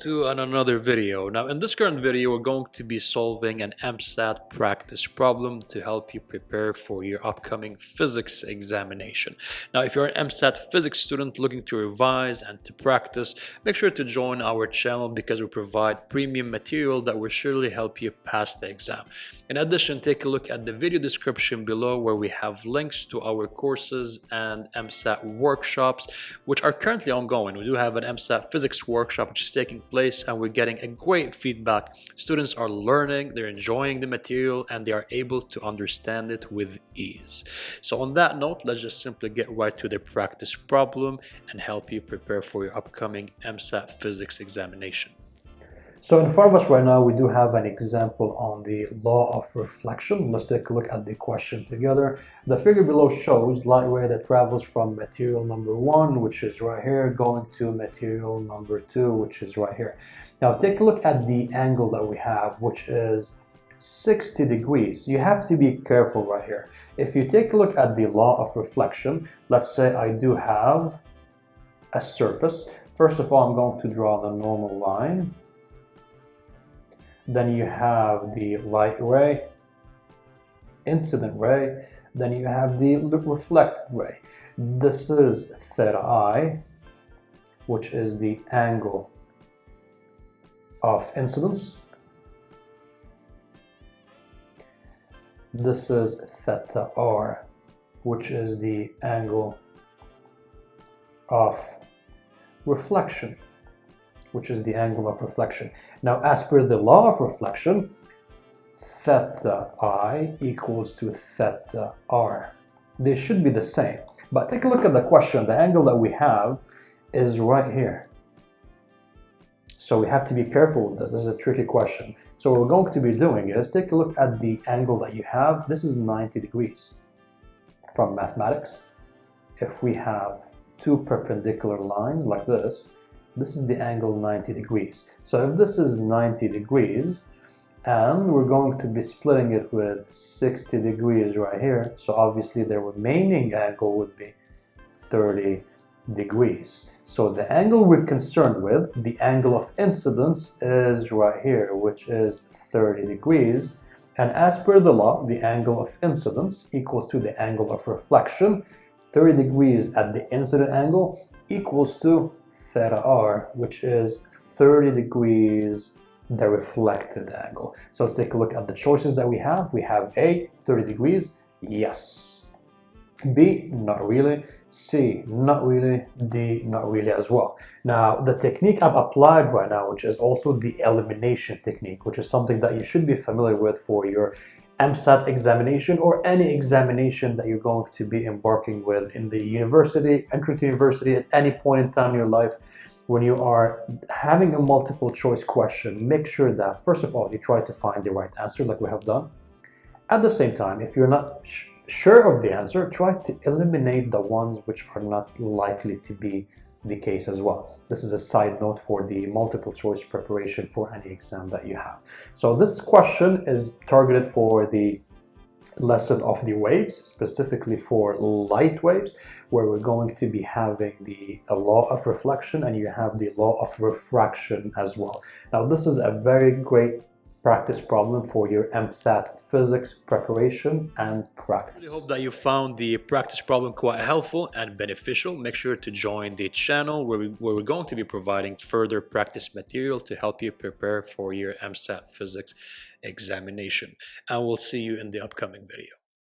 to another video. Now in this current video we're going to be solving an Emsat practice problem to help you prepare for your upcoming physics examination. Now if you're an Emsat physics student looking to revise and to practice, make sure to join our channel because we provide premium material that will surely help you pass the exam. In addition, take a look at the video description below where we have links to our courses and Emsat workshops which are currently ongoing. We do have an Emsat physics workshop which is taking place and we're getting a great feedback. Students are learning, they're enjoying the material, and they are able to understand it with ease. So on that note, let's just simply get right to the practice problem and help you prepare for your upcoming Emsat physics examination. So in front of us right now, we do have an example on the law of reflection. Let's take a look at the question together. The figure below shows light ray that travels from material number 1, which is right here, going to material number 2, which is right here. Now take a look at the angle that we have, which is 60 degrees. You have to be careful right here. If you take a look at the law of reflection, let's say I do have a surface. First of all, I'm going to draw the normal line. Then you have the light ray, incident ray, then you have the reflected ray. This is theta I, which is the angle of incidence. This is theta R, which is the angle of reflection, which is the angle of reflection. Now, as per the law of reflection, theta I equals to theta R. They should be the same. But take a look at the question. The angle that we have is right here. So we have to be careful with this. This is a tricky question. So what we're going to be doing is take a look at the angle that you have. This is 90 degrees. From mathematics, if we have two perpendicular lines like this is the angle 90 degrees. So if this is 90 degrees and we're going to be splitting it with 60 degrees right here, so obviously the remaining angle would be 30 degrees. So the angle we're concerned with, the angle of incidence, is right here, which is 30 degrees. And as per the law, the angle of incidence equals to the angle of reflection. 30 degrees at the incident angle equals to theta R, which is 30 degrees the reflected angle. So let's take a look at the choices that we have. We have A, 30 degrees, yes. B, not really. C, not really. D, not really as well. Now, the technique I've applied right now, which is also the elimination technique, which is something that you should be familiar with for your Emsat examination or any examination that you're going to be embarking with in the university, entering to university at any point in time in your life. When you are having a multiple choice question, make sure that first of all you try to find the right answer like we have done. At the same time, if you're not sure of the answer, try to eliminate the ones which are not likely to be the case as well. This is a side note for the multiple choice preparation for any exam that you have. So this question is targeted for the lesson of the waves, specifically for light waves, where we're going to be having the law of reflection and you have the law of refraction as well. Now this is a very great practice problem for your Emsat physics preparation and practice. I hope that you found the practice problem quite helpful and beneficial. Make sure to join the channel where we're going to be providing further practice material to help you prepare for your Emsat physics examination. And we'll see you in the upcoming video.